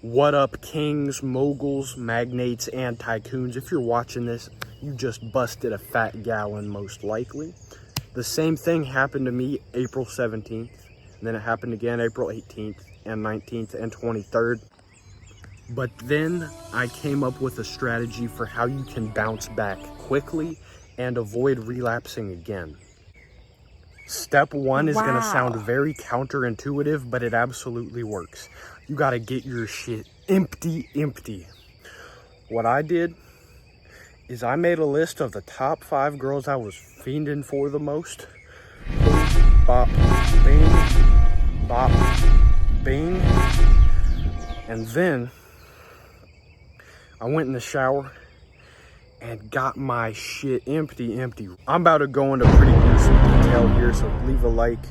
What up, kings, moguls, magnates, and tycoons? If you're watching this, you just busted a fat gallon, most likely. The same thing happened to me April 17th, and then it happened again April 18th, and 19th, and 23rd. But then I came up with a strategy for how you can bounce back quickly and avoid relapsing again. Step one is going to sound very counterintuitive, but it absolutely works. You got to get your shit empty. What I did is I made a list of the top 5 girls I was fiending for the most. Boom, bop, bing, bop, bing. And then I went in the shower and got my shit empty. I'm about to go into pretty gruesome detail here, so leave a like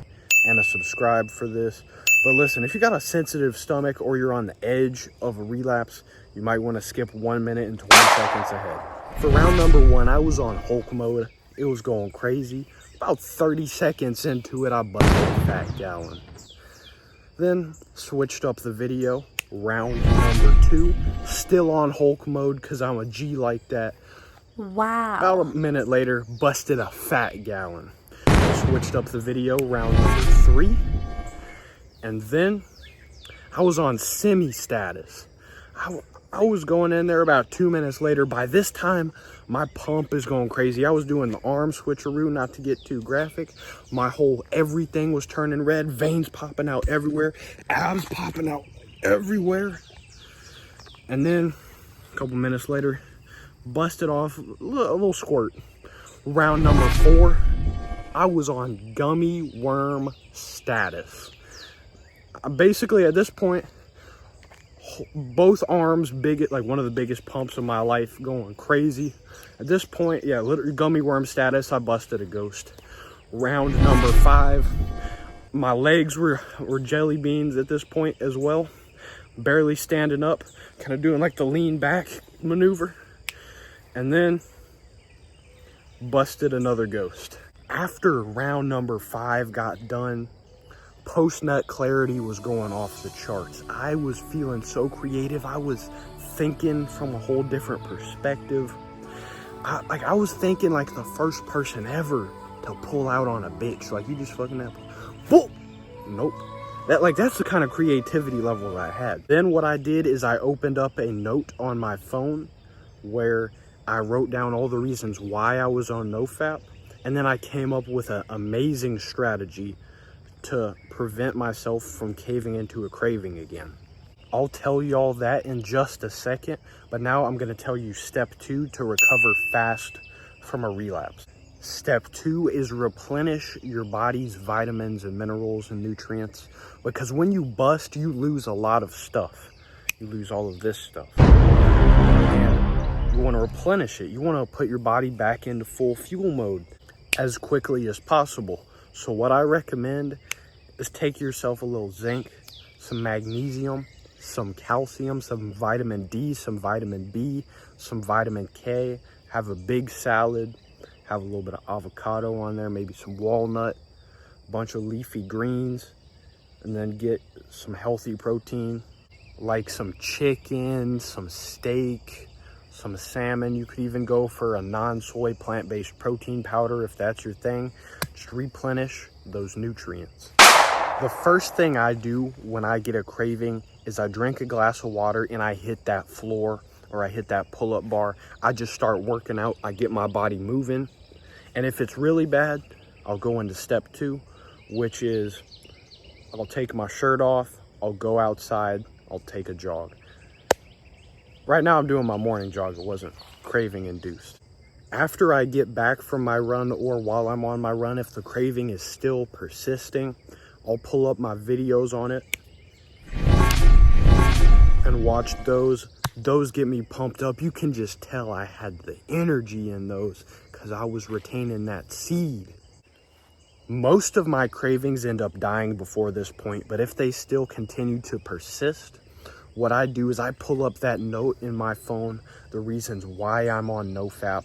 and a subscribe for this. But listen, if you got a sensitive stomach or you're on the edge of a relapse, you might want to skip 1 minute and 20 seconds ahead. For round number 1, I was on Hulk mode. It was going crazy. About 30 seconds into it, I busted a fat gallon. Then switched up the video. Round number 2, still on Hulk mode because I'm a G like that. Wow. About a minute later, busted a fat gallon. Switched up the video, round number 3. And then I was on semi status. I was going in there about 2 minutes later. By this time, my pump is going crazy. I was doing the arm switcheroo, not to get too graphic. My whole everything was turning red, veins popping out everywhere, abs popping out everywhere. And then a couple minutes later, busted off a little squirt. Round number 4, I was on gummy worm status. Basically at this point, both arms big, like one of the biggest pumps of my life, going crazy. At this point, yeah, literally gummy worm status. I busted a ghost. Round number 5, my legs were jelly beans at this point as well. Barely standing up, kind of doing like the lean back maneuver. And then busted another ghost. After round number 5 got done, post-nut clarity was going off the charts. I was feeling so creative. I was thinking from a whole different perspective. I was thinking like the first person ever to pull out on a bitch. Like, you just fucking that. Whoa! Nope. That's the kind of creativity level I had. Then what I did is I opened up a note on my phone where I wrote down all the reasons why I was on Nofap. And then I came up with an amazing strategy to prevent myself from caving into a craving again. I'll tell you all that in just a second, but now I'm going to tell you step 2 to recover fast from a relapse. Step 2 is replenish your body's vitamins and minerals and nutrients, because when you bust, you lose a lot of stuff. You lose all of this stuff. And you want to replenish it. You want to put your body back into full fuel mode as quickly as possible. So what I recommend is take yourself a little zinc, some magnesium, some calcium, some vitamin D, some vitamin B, some vitamin K, have a big salad, have a little bit of avocado on there, maybe some walnut, a bunch of leafy greens, and then get some healthy protein, like some chicken, some steak, some salmon. You could even go for a non-soy plant-based protein powder if that's your thing. Just replenish those nutrients. The first thing I do when I get a craving is I drink a glass of water and I hit that floor or I hit that pull-up bar. I just start working out. I get my body moving. And if it's really bad, I'll go into step 2, which is I'll take my shirt off, I'll go outside, I'll take a jog. Right now I'm doing my morning jog. It wasn't craving induced. After I get back from my run or while I'm on my run, if the craving is still persisting, I'll pull up my videos on it and watch those. Those get me pumped up. You can just tell I had the energy in those because I was retaining that seed. Most of my cravings end up dying before this point, but if they still continue to persist, what I do is I pull up that note in my phone, the reasons why I'm on Nofap,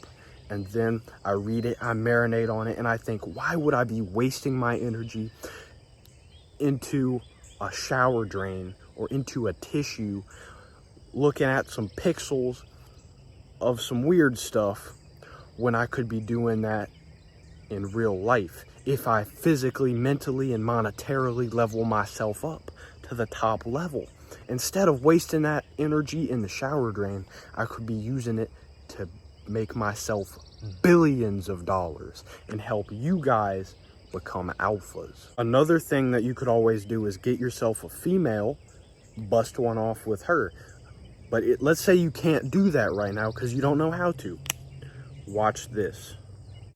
and then I read it, I marinate on it, and I think, why would I be wasting my energy into a shower drain or into a tissue looking at some pixels of some weird stuff when I could be doing that in real life if I physically, mentally, and monetarily level myself up to the top level. Instead of wasting that energy in the shower drain, I could be using it to make myself billions of dollars and help you guys become alphas. Another thing that you could always do is get yourself a female, bust one off with her. But let's say you can't do that right now because you don't know how to. Watch this.